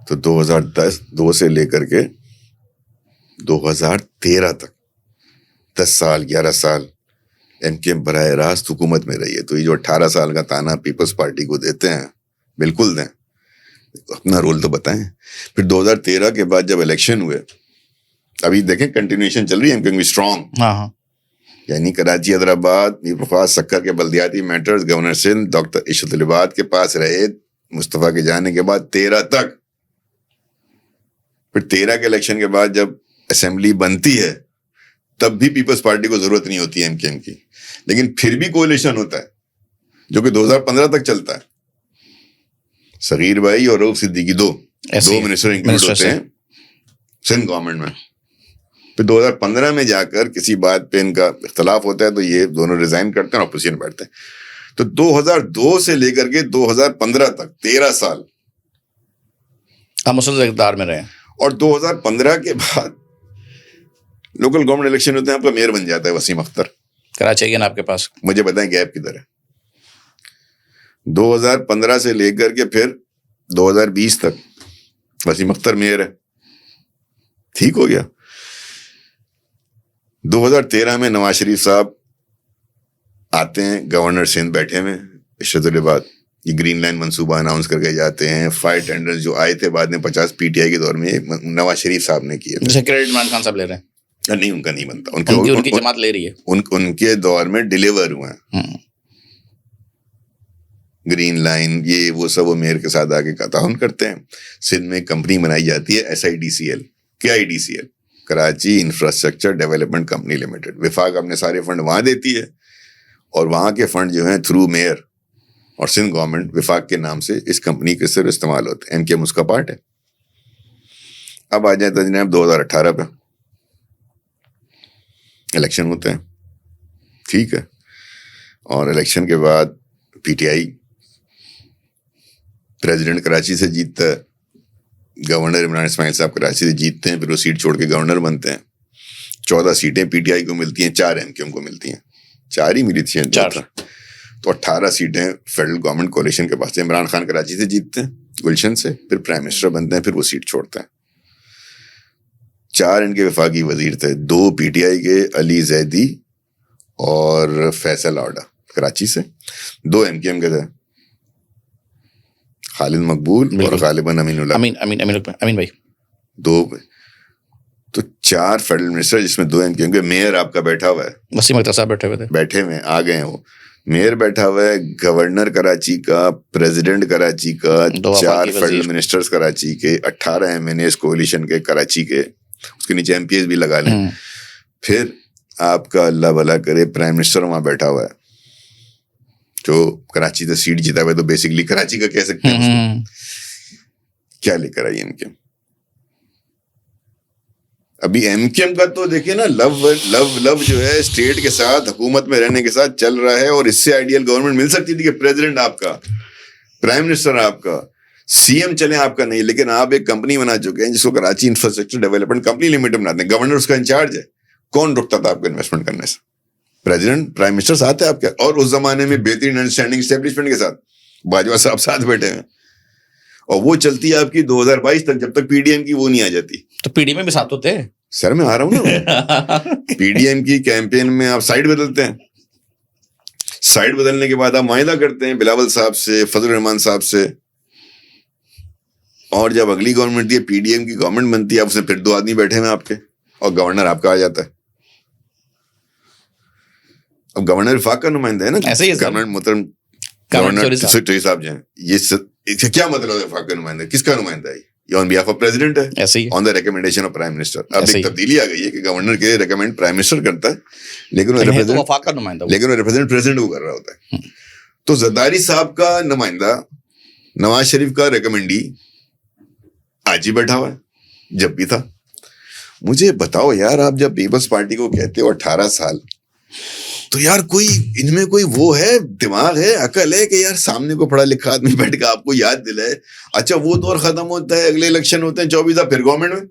तो 2002 से लेकर के 2013 तक 10 साल 11 साल एमकेएम बराह रास्त हुकूमत में रही है। तो ये जो 18 साल का ताना पीपल्स पार्टी को देते हैं, बिल्कुल दें, अपना रोल तो बताएं। फिर 2013 के बाद जब इलेक्शन हुए, अभी देखें कंटिन्यूएशन चल रही है एमकेएम की स्ट्रॉन्ग। हाँ, यानी कराची, हैदराबाद, मीर वफाज सक्कर के बल्दियाती matters governor Sindh doctor Ishrat लिबाद के पास रहे मुस्तफ़ा के जाने के बाद 13 तक। फिर 13 के इलेक्शन के बाद जब असेंबली बनती है तब भी पीपल्स पार्टी को जरूरत नहीं होती है एमकेएम की, लेकिन फिर भी कोalition होता है जो कि 2015 तक चलता है। सगीर भाई और रऊफ सिद्दीकी दो मिनिस्टर इंक्लूड होते हैं सिंध गवर्नमेंट में। फिर 2015 में जाकर किसी बात पे इनका इख्तलाफ होता है तो ये दोनों रिजाइन करते हैं और अपोजिशन बैठते हैं। तो 2002 से लेकर के 2015 तक 13 साल हम मुसलसल इक़्तिदार में रहे। और 2015 के बाद लोकल गवर्नमेंट इलेक्शन होते हैं, आपका मेयर बन जाता है वसीम अख्तर। कराची ना आपके पास, मुझे बताएं गैप किधर है? 2015 से लेकर के फिर 2020 तक वसीम अख्तर मेयर है, ठीक हो गया। 2013 में नवाज शरीफ साहब आते हैं, गवर्नर सिंध बैठे हुए इशरत लिबाद, ये ग्रीन लाइन मंसूबा अनाउंस करके जाते हैं। फायर टेंडर्स जो आए थे बाद में 50 पीटीआई के दौर में नवाज शरीफ साहब ने किए थे। क्रेडिट इमरान खान साहब ले रहे हैं? नहीं, उनका नहीं बनता, उनकी जमात ले रही है। उनके दौर में डिलीवर हुआ है ग्रीन लाइन, ये वो सब वो मेयर के साथ आके ताउन करते हैं। सिंध में कंपनी बनाई जाती है SIDCL, KIDCL, Karachi infrastructure development company limited. विफाक अपने सारे फंड वहां देती है और वहां के फंड जो हैं थ्रू मेयर और सिंध गवर्नमेंट विफाक के नाम से इस कंपनी के सिर्फ इस्तेमाल होते हैं। एमकेएम उसका पार्ट है। अब आ जाए जनाब 2018 पे इलेक्शन होते हैं, ठीक है। और इलेक्शन के बाद पीटीआई प्रेसिडेंट कराची से जीतता है, गवर्नर इमरान इस्माइल साहब कराची से जीतते हैं, फिर वो सीट छोड़ के गवर्नर बनते हैं। 14 सीटें पीटीआई को मिलती हैं, 4 एमकेएम को मिलती हैं। 4 ही मिली थी, 4 तो 18 सीटें फेडरल गवर्नमेंट कोalition के पास। इमरान खान कराची से जीतते हैं गुलशन से, फिर प्राइम मिनिस्टर बनते हैं, फिर वो सीट छोड़ते हैं। 4 इनके वफाकी वजीर थे, 2 पीटीआई के अली जैदी और फैसल आउडा कराची से, 2 एमकेएम के थे खालिद मकबूल और गालिबन अमीन भाई 2। तो 4 फेडरल मिनिस्टर जिसमें 2 एमकेएम के। मेयर आपका बैठा हुआ है, वसीम अख्तर साहब बैठे हुए आ गए हैं वो। मेयर बैठा हुआ है, गवर्नर कराची का, प्रेसिडेंट कराची का, 4 फेडरल मिनिस्टर्स कराची के, 18 MNAs कोalition के कराची के, उसके नीचे MPs भी लगा लें। फिर आपका अल्लाह भला करे प्राइम मिनिस्टर वहां बैठा हुआ है जो कराची से सीट जीता हुआ है, तो बेसिकली कराची का कह सकते हैं। क्या लेकर आई एमकेएम? अभी एमकेएम का तो देखिए ना, लव जो है स्टेट के साथ, हुकूमत में रहने के साथ चल रहा है। और इससे आइडियल गवर्नमेंट मिल सकती थी कि प्रेसिडेंट आपका, प्राइम मिनिस्टर आपका, सीएम चले आपका नहीं, लेकिन आप एक कंपनी बना चुके हैं जिसको Karachi infrastructure development company limited बनाते हैं। गवर्नर उसका इंचार्ज है। कौन रुकता था आपको इन्वेस्टमेंट करने से? प्रेसिडेंट, प्राइम मिनिस्टर साथ है आपके। और उस जमाने में बेहतरीन अंडरस्टैंडिंग एस्टेब्लिशमेंट के साथ बाजवा साहब साथ बैठे हैं, और वो चलती है आपकी 2022 तक, जब तक पीडीएम की वो नहीं आ जाती। तो पीडीएम में भी साथ होते हैं सर, मैं आ रहा हूं ना। पीडीएम की कैंपेन में आप साइड बदलते हैं, साइड बदलने के बाद आप मुआहिदा करते हैं बिलावल साहब से, फजल रहमान साहब से, और जब अगली गवर्नमेंट है, पीडीएम की गवर्नमेंट बनती है, उसमें फिर 2 आदमी बैठे हैं आपके, और गवर्नर आपका आ जाता है। अब गवर्नर विफाक का नुमाइंदा है ना, गवर्नर मोहतरम गवर्नर साहब जो हैं। ये क्या मतलब है? विफाक का नुमाइंदा किसका नुमाइंदा है? ये ऑन बिहाफ ऑफ प्रेसिडेंट है, on the recommendation of prime minister. अब एक तब्दीली आ गई है कि गवर्नर के रिकमेंड प्राइम मिनिस्टर करता है, लेकिन वो रिप्रेजेंट प्रेसिडेंट को कर रहा होता है। तो जरदारी साहब का नुमाइंदा नवाज शरीफ का रिकमेंडी आज ही बैठा हुआ है, जब भी था। मुझे बताओ यार, आप जब पीपल्स पार्टी को कहते हो 18 साल, तो यार कोई इनमें कोई वो है, दिमाग है, अकल है कि यार सामने को पढ़ा लिखा आदमी बैठ के आपको याद दिलाए, अच्छा वो दौर खत्म होता है, अगले इलेक्शन होते हैं 24 फिर गवर्नमेंट में।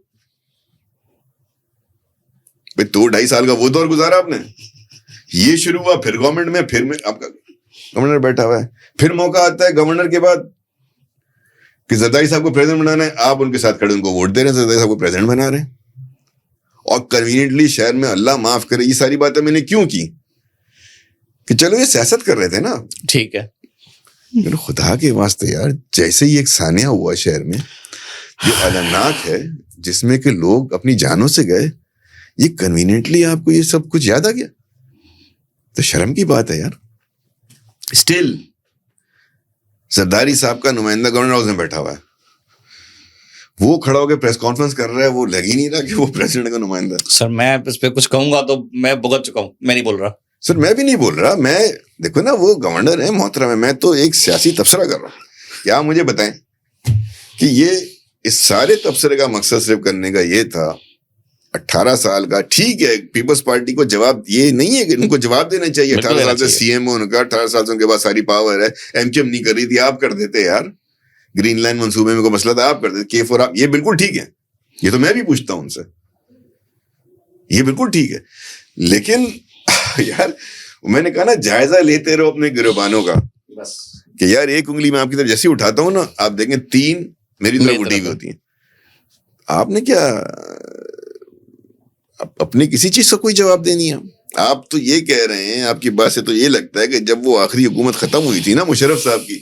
भाई 2-2.5 साल का वो दौर गुजारा आपने, ये शुरू हुआ फिर गवर्नमेंट में, फिर में आपका गवर्नर बैठा हुआ है, फिर मौका आता है गवर्नर के बाद कि जरदारी साहब को प्रेसिडेंट बनाना है, आप उनके साथ खड़े उनको वोट दे रहे हैं, जरदारी साहब को प्रेसिडेंट बना रहे हैं। और कन्वीनियंटली शहर में, अल्लाह माफ करे, ये सारी बातें मैंने क्यों की कि चलो ये सियासत कर रहे थे ना, ठीक है, मेरे खुदा के वास्ते यार, जैसे ही एक सानिया हुआ शहर में जो अलनाक है, जिसमें कि लोग अपनी जानों से गए, ये कन्वीनियंटली आपको ये सब कुछ याद आ गया, तो शर्म की बात है यार। स्टिल जरदारी साहब का नुमाइंदा गवर्नर हाउस में बैठा हुआ है, वो खड़ा होकर प्रेस कॉन्फ्रेंस कर रहा है, वो लग ही नहीं रहा कि वो प्रेसिडेंट का नुमाइंदा। सर मैं इस पे कुछ कहूंगा तो मैं भुगत चुका हूं, मैं नहीं बोल रहा सर, मैं भी नहीं बोल रहा, मैं देखो ना, वो गवर्नर है मोहतरम है, मैं तो एक सियासी तबसरा कर रहा हूं। क्या मुझे बताएं कि ये इस सारे तबसरे का मकसद सिर्फ करने का ये था, 18 साल का, ठीक है, पीपल्स पार्टी को जवाब, ये नहीं है कि उनको जवाब देना चाहिए, 18 साल से सीएम है उनका, 18 साल से उनके पास सारी पावर है, एमकेएम नहीं कर रही थी, आप कर देते यार, ग्रीन लाइन मंसूबे में कोई मसला था, आप कर देते, K4 आप, ये बिल्कुल ठीक है, ये तो मैं भी पूछता हूं उनसे, ये बिल्कुल ठीक है, लेकिन यार मैंने कहा ना, जायजा लेते रहो अपने गिरबानों का, कि यार एक उंगली में आपकी तरफ जैसे उठाता हूं ना, आप देखें 3 मेरी तरफ उठी हुई होती है। आपने क्या अपने किसी चीज का कोई जवाब देनी है? आप तो ये कह रहे हैं, आपकी बात से तो ये लगता है कि जब वो आखिरी हुकूमत खत्म हुई थी ना मुशर्रफ साहब की,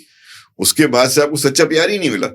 उसके बाद से आपको सच्चा प्यार ही नहीं मिला।